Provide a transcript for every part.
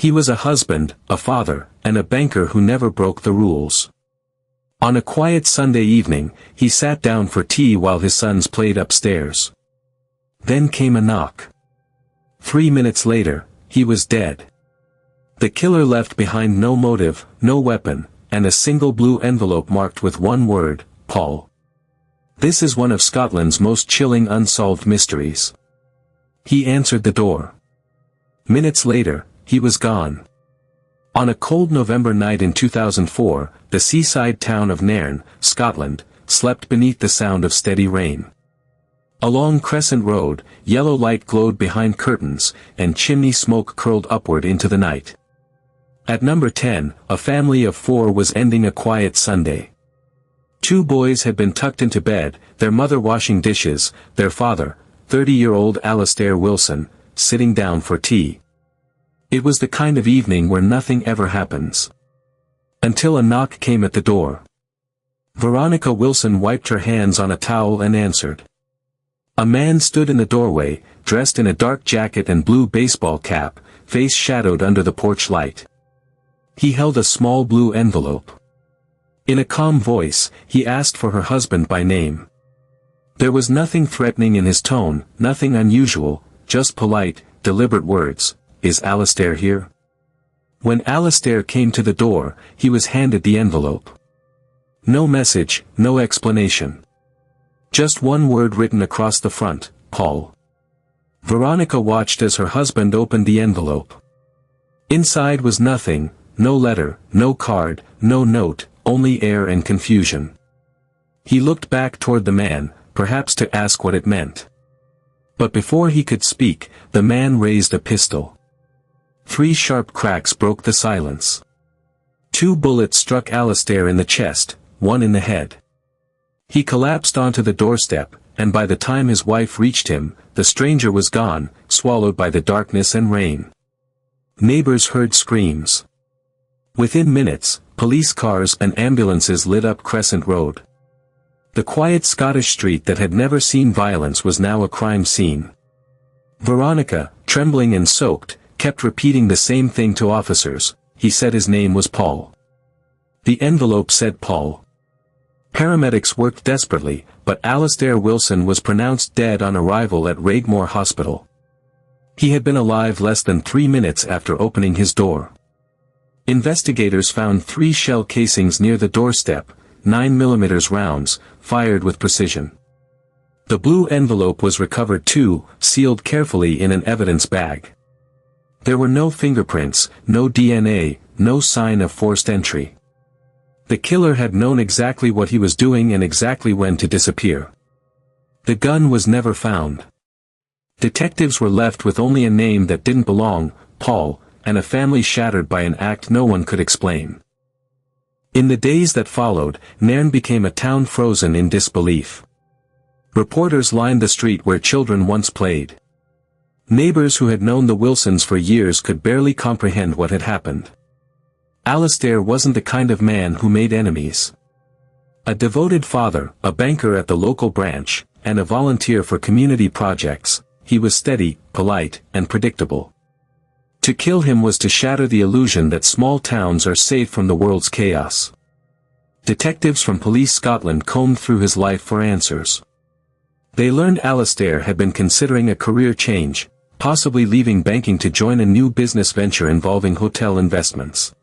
He was a husband, a father, and a banker who never broke the rules. On a quiet Sunday evening, he sat down for tea while his sons played upstairs. Then came a knock. 3 minutes later, he was dead. The killer left behind no motive, no weapon, and a single blue envelope marked with one word, Paul. This is one of Scotland's most chilling unsolved mysteries. He answered the door. Minutes later, he was gone. On a cold November night in 2004, the seaside town of Nairn, Scotland, slept beneath the sound of steady rain. Along Crescent Road, yellow light glowed behind curtains, and chimney smoke curled upward into the night. At number 10, a family of 4 was ending a quiet Sunday. 2 boys had been tucked into bed, their mother washing dishes, their father, 30-year-old Alastair Wilson, sitting down for tea. It was the kind of evening where nothing ever happens. Until a knock came at the door. Veronica Wilson wiped her hands on a towel and answered. A man stood in the doorway, dressed in a dark jacket and blue baseball cap, face shadowed under the porch light. He held a small blue envelope. In a calm voice, he asked for her husband by name. There was nothing threatening in his tone, nothing unusual, just polite, deliberate words. Is Alastair here? When Alastair came to the door, he was handed the envelope. No message, no explanation. Just one word written across the front, Paul. Veronica watched as her husband opened the envelope. Inside was nothing, no letter, no card, no note, only air and confusion. He looked back toward the man, perhaps to ask what it meant. But before he could speak, the man raised a pistol. 3 sharp cracks broke the silence. 2 bullets struck Alastair in the chest, 1 in the head. He collapsed onto the doorstep, and by the time his wife reached him, the stranger was gone, swallowed by the darkness and rain. Neighbors heard screams. Within minutes, police cars and ambulances lit up Crescent Road. The quiet Scottish street that had never seen violence was now a crime scene. Veronica, trembling and soaked, kept repeating the same thing to officers. He said his name was Paul. The envelope said Paul. Paramedics worked desperately, but Alastair Wilson was pronounced dead on arrival at Raigmore Hospital. He had been alive less than 3 minutes after opening his door. Investigators found 3 shell casings near the doorstep, 9mm rounds, fired with precision. The blue envelope was recovered too, sealed carefully in an evidence bag. There were no fingerprints, no DNA, no sign of forced entry. The killer had known exactly what he was doing and exactly when to disappear. The gun was never found. Detectives were left with only a name that didn't belong, Paul, and a family shattered by an act no one could explain. In the days that followed, Nairn became a town frozen in disbelief. Reporters lined the street where children once played. Neighbors who had known the Wilsons for years could barely comprehend what had happened. Alastair wasn't the kind of man who made enemies. A devoted father, a banker at the local branch, and a volunteer for community projects, he was steady, polite, and predictable. To kill him was to shatter the illusion that small towns are safe from the world's chaos. Detectives from Police Scotland combed through his life for answers. They learned Alastair had been considering a career change, possibly leaving banking to join a new business venture involving hotel investments.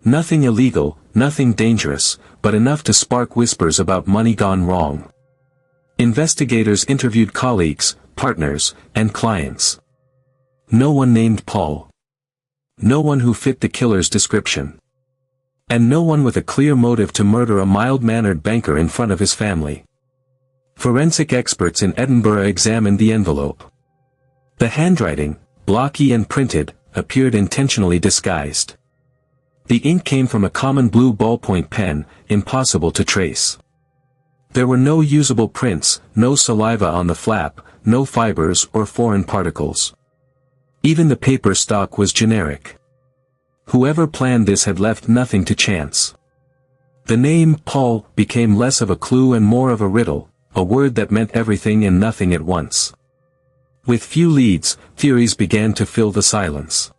Nothing illegal, nothing dangerous, but enough to spark whispers about money gone wrong. Investigators interviewed colleagues, partners, and clients. No one named Paul. No one who fit the killer's description. And no one with a clear motive to murder a mild-mannered banker in front of his family. Forensic experts in Edinburgh examined the envelope. The handwriting, blocky and printed, appeared intentionally disguised. The ink came from a common blue ballpoint pen, impossible to trace. There were no usable prints, no saliva on the flap, no fibers or foreign particles. Even the paper stock was generic. Whoever planned this had left nothing to chance. The name Paul became less of a clue and more of a riddle, a word that meant everything and nothing at once. With few leads, theories began to fill the silence.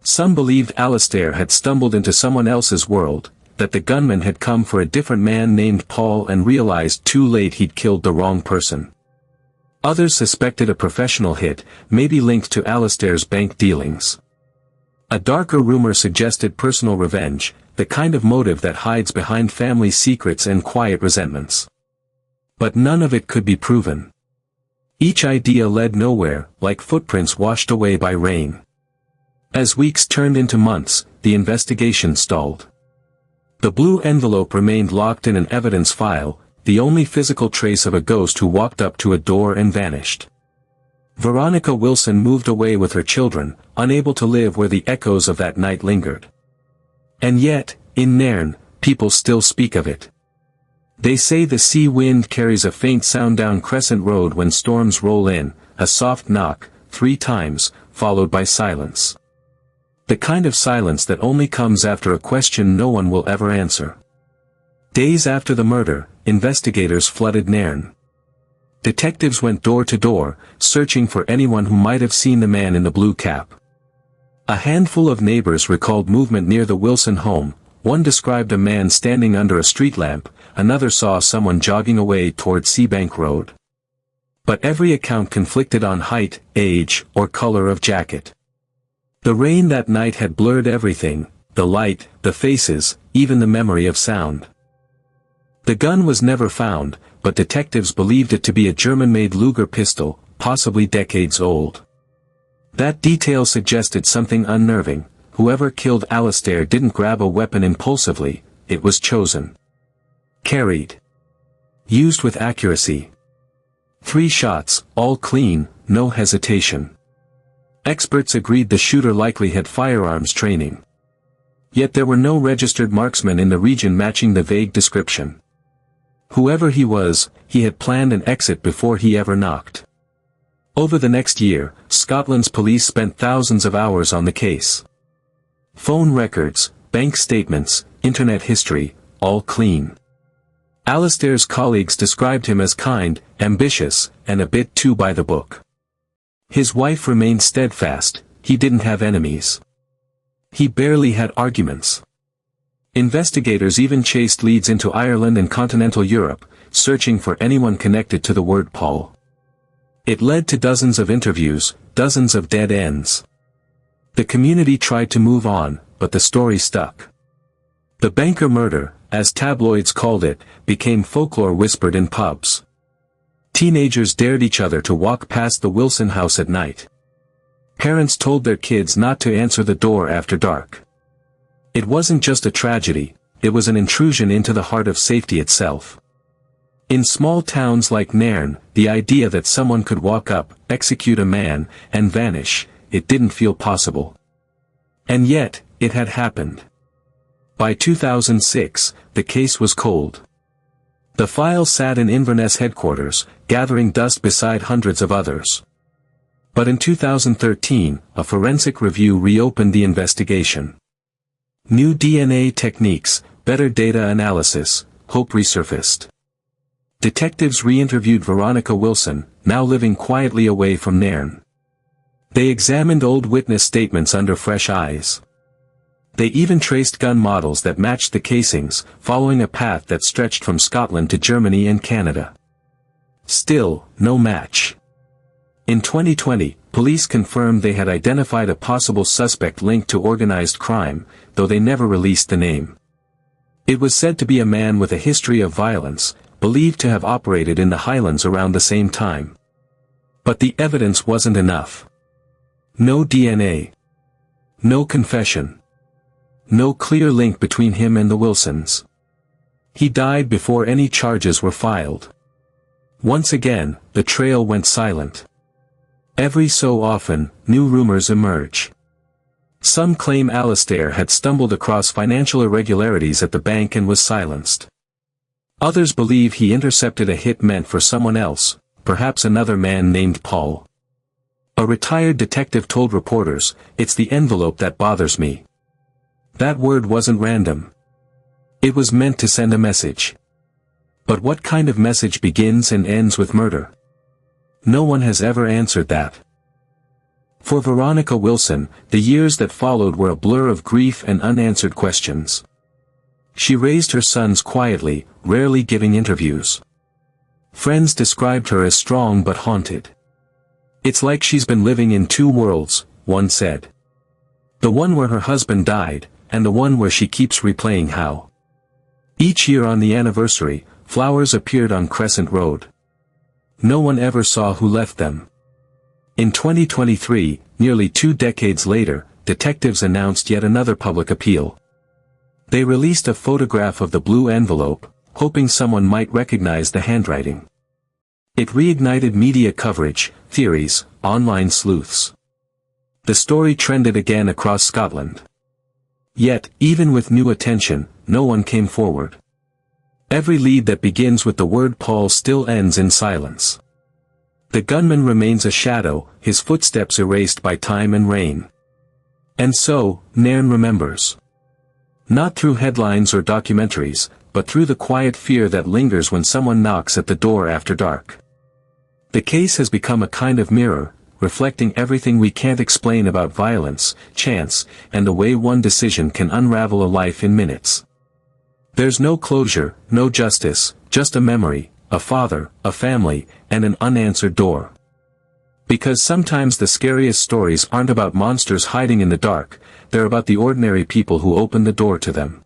Some believed Alastair had stumbled into someone else's world, that the gunman had come for a different man named Paul and realized too late he'd killed the wrong person. Others suspected a professional hit, maybe linked to Alastair's bank dealings. A darker rumor suggested personal revenge, the kind of motive that hides behind family secrets and quiet resentments. But none of it could be proven. Each idea led nowhere, like footprints washed away by rain. As weeks turned into months, the investigation stalled. The blue envelope remained locked in an evidence file, the only physical trace of a ghost who walked up to a door and vanished. Veronica Wilson moved away with her children, unable to live where the echoes of that night lingered. And yet, in Nairn, people still speak of it. They say the sea wind carries a faint sound down Crescent Road when storms roll in, a soft knock, 3 times, followed by silence. The kind of silence that only comes after a question no one will ever answer. Days after the murder, investigators flooded Nairn. Detectives went door to door, searching for anyone who might have seen the man in the blue cap. A handful of neighbors recalled movement near the Wilson home. One described a man standing under a street lamp, another saw someone jogging away toward Seabank Road. But every account conflicted on height, age, or color of jacket. The rain that night had blurred everything, the light, the faces, even the memory of sound. The gun was never found, but detectives believed it to be a German-made Luger pistol, possibly decades old. That detail suggested something unnerving. Whoever killed Alastair didn't grab a weapon impulsively, it was chosen. Carried. Used with accuracy. 3 shots, all clean, no hesitation. Experts agreed the shooter likely had firearms training. Yet there were no registered marksmen in the region matching the vague description. Whoever he was, he had planned an exit before he ever knocked. Over the next year, Scotland's police spent thousands of hours on the case. Phone records, bank statements, internet history, all clean. Alastair's colleagues described him as kind, ambitious, and a bit too by the book. His wife remained steadfast, he didn't have enemies. He barely had arguments. Investigators even chased leads into Ireland and continental Europe, searching for anyone connected to the word Paul. It led to dozens of interviews, dozens of dead ends. The community tried to move on, but the story stuck. The banker murder, as tabloids called it, became folklore whispered in pubs. Teenagers dared each other to walk past the Wilson house at night. Parents told their kids not to answer the door after dark. It wasn't just a tragedy, it was an intrusion into the heart of safety itself. In small towns like Nairn, the idea that someone could walk up, execute a man, and vanish, it didn't feel possible. And yet, it had happened. By 2006, the case was cold. The file sat in Inverness headquarters, gathering dust beside hundreds of others. But in 2013, a forensic review reopened the investigation. New DNA techniques, better data analysis, hope resurfaced. Detectives re-interviewed Veronica Wilson, now living quietly away from Nairn. They examined old witness statements under fresh eyes. They even traced gun models that matched the casings, following a path that stretched from Scotland to Germany and Canada. Still, no match. In 2020, police confirmed they had identified a possible suspect linked to organized crime, though they never released the name. It was said to be a man with a history of violence, believed to have operated in the Highlands around the same time. But the evidence wasn't enough. No DNA. No confession. No clear link between him and the Wilsons. He died before any charges were filed. Once again, the trail went silent. Every so often, new rumors emerge. Some claim Alastair had stumbled across financial irregularities at the bank and was silenced. Others believe he intercepted a hit meant for someone else, perhaps another man named Paul. A retired detective told reporters, "It's the envelope that bothers me." That word wasn't random. It was meant to send a message. But what kind of message begins and ends with murder? No one has ever answered that. For Veronica Wilson, the years that followed were a blur of grief and unanswered questions. She raised her sons quietly, rarely giving interviews. Friends described her as strong but haunted. "It's like she's been living in two worlds," one said. "The one where her husband died, and the one where she keeps replaying how." Each year on the anniversary, flowers appeared on Crescent Road. No one ever saw who left them. In 2023, nearly 2 decades later, detectives announced yet another public appeal. They released a photograph of the blue envelope, hoping someone might recognize the handwriting. It reignited media coverage, theories, online sleuths. The story trended again across Scotland. Yet, even with new attention, no one came forward. Every lead that begins with the word Paul still ends in silence. The gunman remains a shadow, his footsteps erased by time and rain. And so, Nairn remembers. Not through headlines or documentaries, but through the quiet fear that lingers when someone knocks at the door after dark. The case has become a kind of mirror, reflecting everything we can't explain about violence, chance, and the way one decision can unravel a life in minutes. There's no closure, no justice, just a memory, a father, a family, and an unanswered door. Because sometimes the scariest stories aren't about monsters hiding in the dark, they're about the ordinary people who open the door to them.